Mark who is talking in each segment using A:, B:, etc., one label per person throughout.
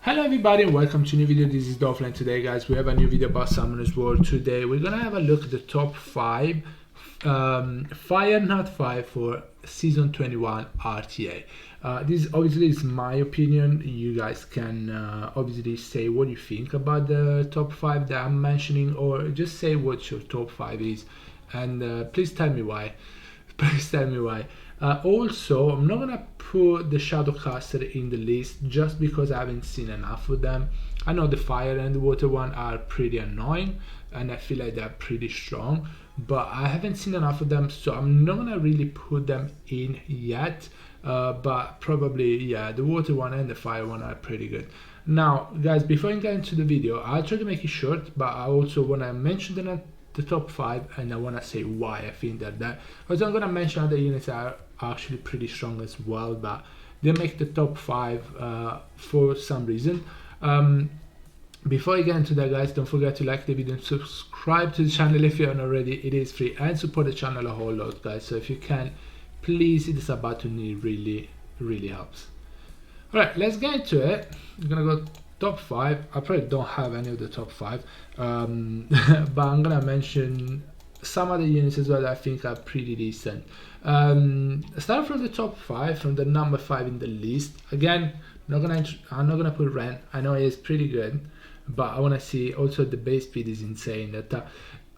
A: Hello everybody and welcome to a new video. This is Dolphin. Today guys we have a new video about Summoner's World. Today we're gonna have a look at the top 5 Fire Not 5 for season 21 RTA. This obviously is my opinion. You guys can obviously say what you think about the top 5 that I'm mentioning, or just say what your top 5 is, and please tell me why. Please tell me why. Also, I'm not gonna put the Shadowcaster in the list just because I haven't seen enough of them. I know the fire and the water one are pretty annoying and I feel like they're pretty strong, but I haven't seen enough of them, so I'm not gonna really put them in yet. But probably, yeah, the water one and the fire one are pretty good. Now guys, before I get into the video, I'll try to make it short, but I also want to mention the top 5 and I want to say why I think that also I'm going to mention other units that are actually pretty strong as well, but they make the top 5 for some reason. Before I get into that guys, don't forget to like the video and subscribe to the channel if you haven't already. It is free, and support the channel a whole lot guys, so if you can, please hit the sub button. It really helps. Alright, let's get into it. I'm gonna go top 5. I probably don't have any of the top 5, but I'm gonna mention some other units as well that I think are pretty decent. Start from the top 5, from the number 5 in the list. Again, I'm not gonna put Ren. I know it is pretty good, but I want to see also the base speed is insane. That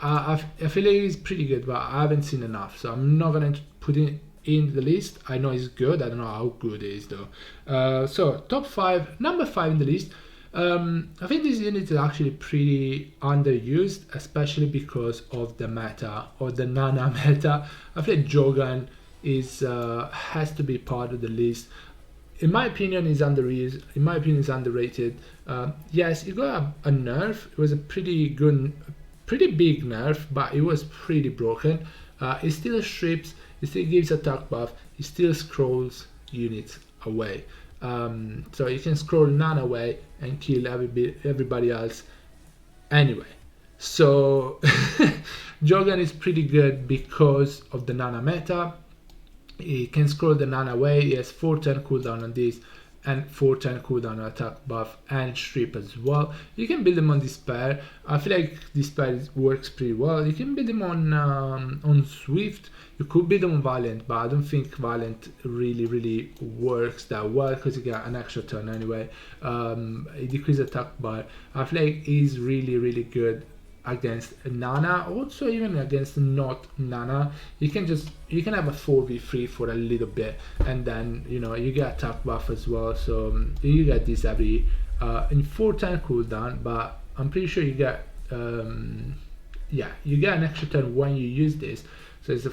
A: I feel like it's pretty good, but I haven't seen enough, so I'm not gonna put it in the list. I know it's good, I don't know how good it is though. So top 5, number 5 in the list. I think this unit is actually pretty underused, especially because of the meta, or the Nana meta. I feel like Jorgen is has to be part of the list. In my opinion, is underused. In my opinion, is underrated. Yes, it got a nerf. It was a pretty big nerf, but it was pretty broken. It still strips. It still gives attack buff. It still scrolls units away. So you can scroll none away and kill everybody else anyway. So Jorgen is pretty good because of the Nana meta. He can scroll the Nana away. He has 410 cooldown on this and 410 cooldown on attack buff and strip as well. You can build them on Despair. I feel like Despair works pretty well. You can build them on Swift. You could build them on Valiant, but I don't think Valiant really works that well because you get an extra turn anyway. It decreases attack bar. I feel like he's really good against Nana, also even against not Nana. You can have a 4v3 for a little bit, and then you get attack buff as well, so you get this every in 410 cooldown, but I'm pretty sure you get yeah, you get an extra turn when you use this. So it's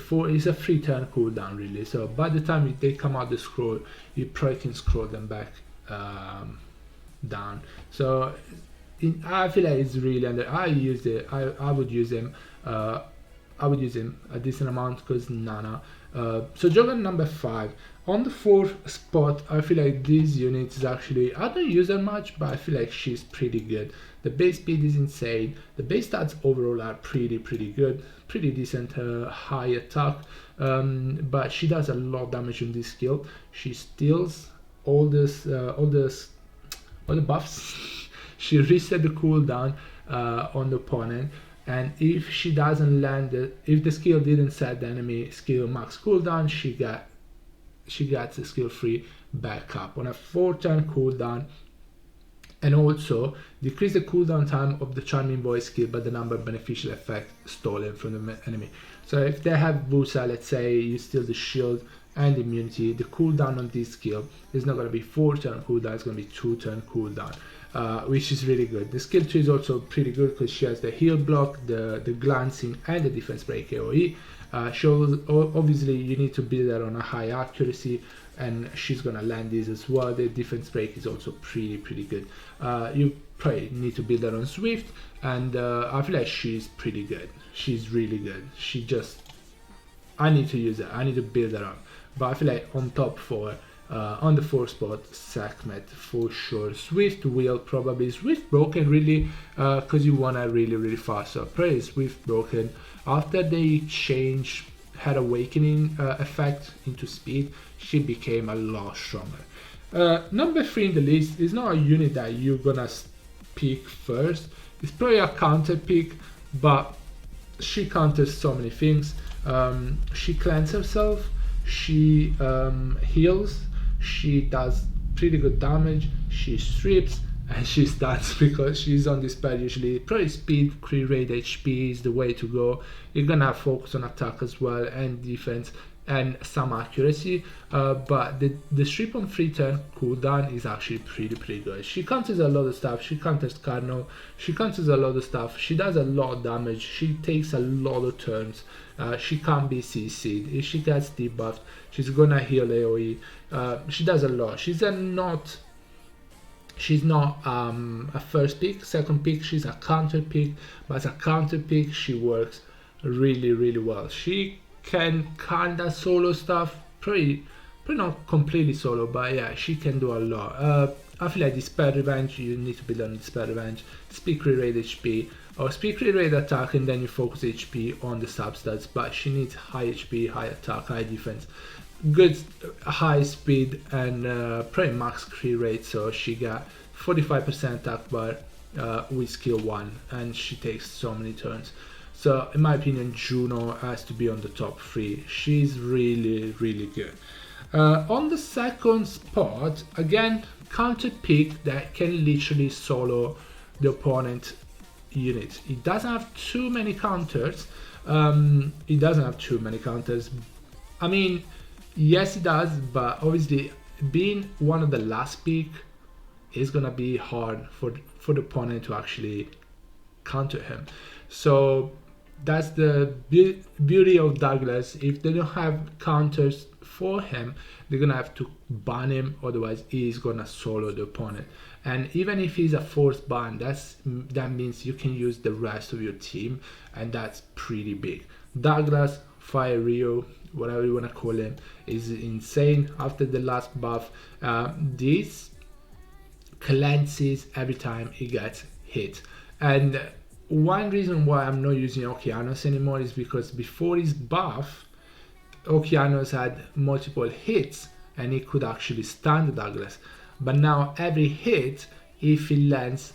A: a 3 turn cooldown really, so by the time they come out the scroll, you probably can scroll them back down. So I feel like it's really under. I would use him. I would use him a decent amount because Nana. So Jorgen number 5. On the 4th spot, I feel like this unit is actually, I don't use her much, but I feel like she's pretty good. The base speed is insane. The base stats overall are pretty good, pretty decent. High attack, but she does a lot of damage on this skill. She steals all the buffs. She reset the cooldown on the opponent, and if she doesn't land it, if the skill didn't set the enemy skill max cooldown, she gets the skill free back up on a 4-turn cooldown, and also decrease the cooldown time of the charming voice skill by the number of beneficial effects stolen from the enemy. So if they have Busa, let's say you steal the shield and immunity, the cooldown on this skill is not going to be 4-turn cooldown, it's going to be 2-turn cooldown, which is really good. The skill 2 is also pretty good because she has the heal block, the glancing, and the defense break AoE. Obviously you need to build her on a high accuracy, and she's gonna land this as well. The defense break is also pretty good. You probably need to build her on Swift, and I feel like she's pretty good. She's really good. I need to use her. I need to build her up. But I feel like on top 4, on the 4th spot, Sekhmet for sure. Swift will probably Swift broken really, because you wanna really fast. So probably Swift broken. After they change her awakening effect into speed, she became a lot stronger. Number 3 in the list is not a unit that you're gonna pick first. It's probably a counter pick, but she counters so many things. She cleanses herself, she heals, she does pretty good damage, she strips, and she stuns because she's on this pad usually. Probably speed, crit rate, HP is the way to go. You're gonna focus on attack as well and defense and some accuracy, but the strip on 3 turn cooldown is actually pretty good. She counters a lot of stuff. She counters Karnal, she counters a lot of stuff, she does a lot of damage, she takes a lot of turns. She can't be CC'd. If she gets debuffed, she's gonna heal AoE. She does a lot. She's not a first pick, second pick. She's a counter pick, but as a counter pick she works really well. She can kinda solo stuff, probably not completely solo, but yeah, she can do a lot. I feel like Despair Revenge, you need to build on Despair Revenge, speed crit rate HP, or speed crit rate attack, and then you focus HP on the substats, but she needs high HP, high attack, high defense, good high speed, and probably max crit rate, so she got 45% attack bar with skill 1, and she takes so many turns. So in my opinion, Juno has to be on the top 3. She's really good. On the second spot, again, counter pick that can literally solo the opponent unit. It doesn't have too many counters. I mean, yes it does, but obviously being one of the last pick is gonna be hard for the opponent to actually counter him. So that's the beauty of Douglas. If they don't have counters for him, they're gonna have to ban him, otherwise he's gonna solo the opponent. And even if he's a forced ban, that means you can use the rest of your team, and that's pretty big. Douglas, Fire Rio, whatever you wanna call him, is insane. After the last buff, this cleanses every time he gets hit. And one reason why I'm not using Okeanos anymore is because before his buff, Okeanos had multiple hits and he could actually stun the Douglas. But now every hit, if he lands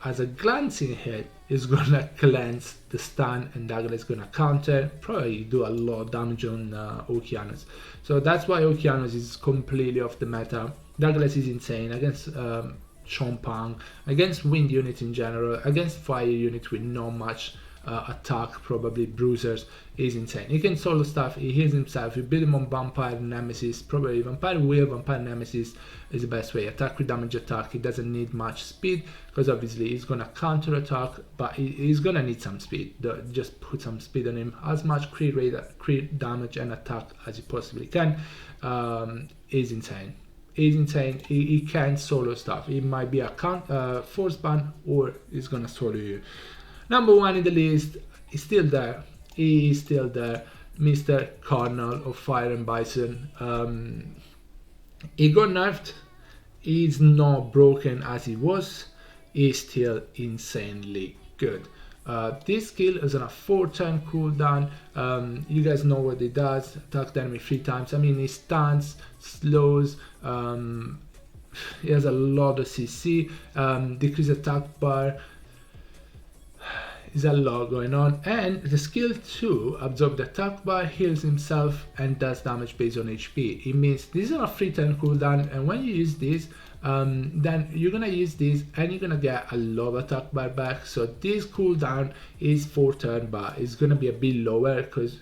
A: as a glancing hit, is gonna cleanse the stun, and Douglas is gonna counter, probably do a lot of damage on Okeanos. So that's why Okeanos is completely off the meta. Douglas is insane against Chompang, against wind units in general, against fire units with not much attack, probably bruisers, is insane. He can solo stuff, he heals himself, you build him on Vampire Nemesis, probably Vampire Will, Vampire Nemesis is the best way. Attack with damage attack, he doesn't need much speed, because obviously he's gonna counter attack, but he's gonna need some speed. Just put some speed on him, as much crit rate, crit damage and attack as you possibly can. Is insane. He's insane. He can solo stuff. It might be a force ban, or he's gonna solo you. Number 1 in the list is still there. He is still there. Mr. Karnal of Fire and Bison. He got nerfed. He's not broken as he was. He's still insanely good. This skill is on a 4-turn cooldown. You guys know what it does. Attack the enemy 3 times. I mean, he stuns, slows. He has a lot of CC. Decrease attack bar. There's a lot going on. And the skill 2, absorb the attack bar, heals himself, and does damage based on HP. It means this is on a 3-turn cooldown, and when you use this, then you're gonna use this and you're gonna get a lot of attack bar back. So this cooldown is 4-turn, but it's gonna be a bit lower because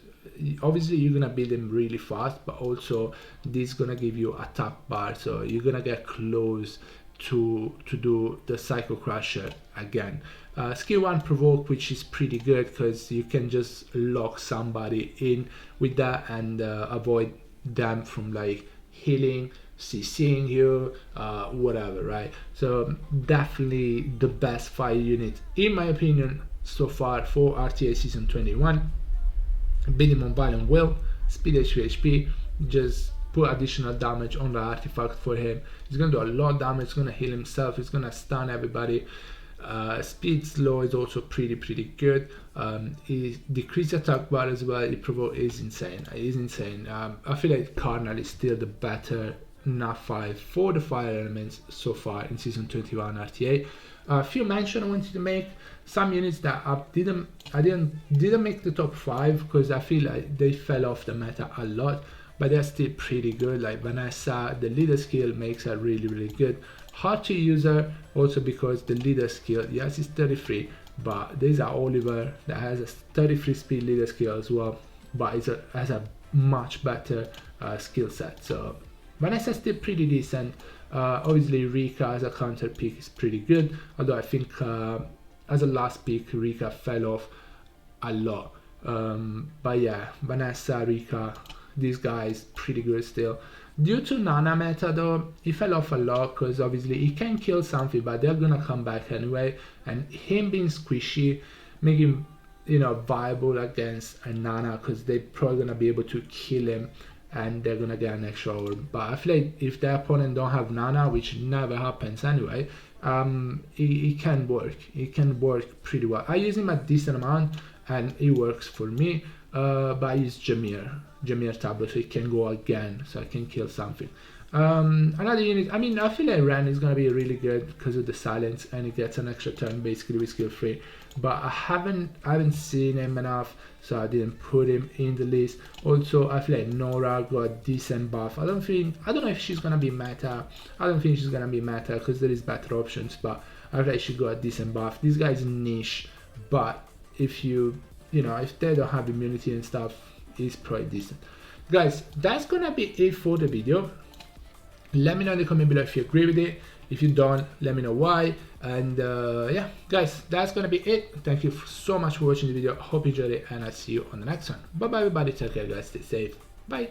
A: obviously you're gonna build them really fast, but also this is gonna give you attack bar, so you're gonna get close to do the Psycho Crusher again. Skill 1 provoke, which is pretty good because you can just lock somebody in with that and avoid them from like healing, CCing you, whatever, right? So definitely the best fire unit in my opinion so far for RTA season 21. Build him on Violent Will, speed HP, just put additional damage on the artifact for him. He's gonna do a lot of damage, he's gonna heal himself, he's gonna stun everybody. Speed slow is also pretty good. He decrease attack bar as well. He provoke is insane. I feel like Karnal is still the better not 5 for the fire elements so far in season 21 RTA. A few mentions I wanted to make. Some units that I didn't make the top 5 because I feel like they fell off the meta a lot, but they're still pretty good. Like Vanessa, the leader skill makes her really good. Hard to use her also because the leader skill, yes, it's 33, but there's a Oliver that has a 33 speed leader skill as well, but has a much better skill set. So Vanessa's still pretty decent. Obviously Rika as a counter pick is pretty good, although I think as a last pick Rika fell off a lot. But yeah, Vanessa, Rika, these guys pretty good still. Due to Nana meta though, he fell off a lot because obviously he can kill something, but they're gonna come back anyway, and him being squishy make him, you know, viable against a Nana because they're probably gonna be able to kill him and they're gonna get an extra orb. But I feel like if their opponent don't have Nana, which never happens anyway, it can work. It can work pretty well. I use him a decent amount and it works for me. But I use Jameer tablet, so it can go again, so I can kill something. Another unit, I mean, I feel like Ren is gonna be really good because of the silence, and he gets an extra turn basically with skill 3. But I haven't seen him enough, so I didn't put him in the list. Also, I feel like Nora got a decent buff. I don't know if she's gonna be meta. I don't think she's gonna be meta because there is better options, but I feel like she got a decent buff. This guy is niche, but if if they don't have immunity and stuff, it's probably decent. Guys, that's gonna be it for the video. Let me know in the comment below if you agree with it. If you don't, let me know why. And yeah, guys, that's gonna be it. Thank you so much for watching the video. Hope you enjoyed it, and I'll see you on the next one. Bye bye everybody, take care guys, stay safe, bye.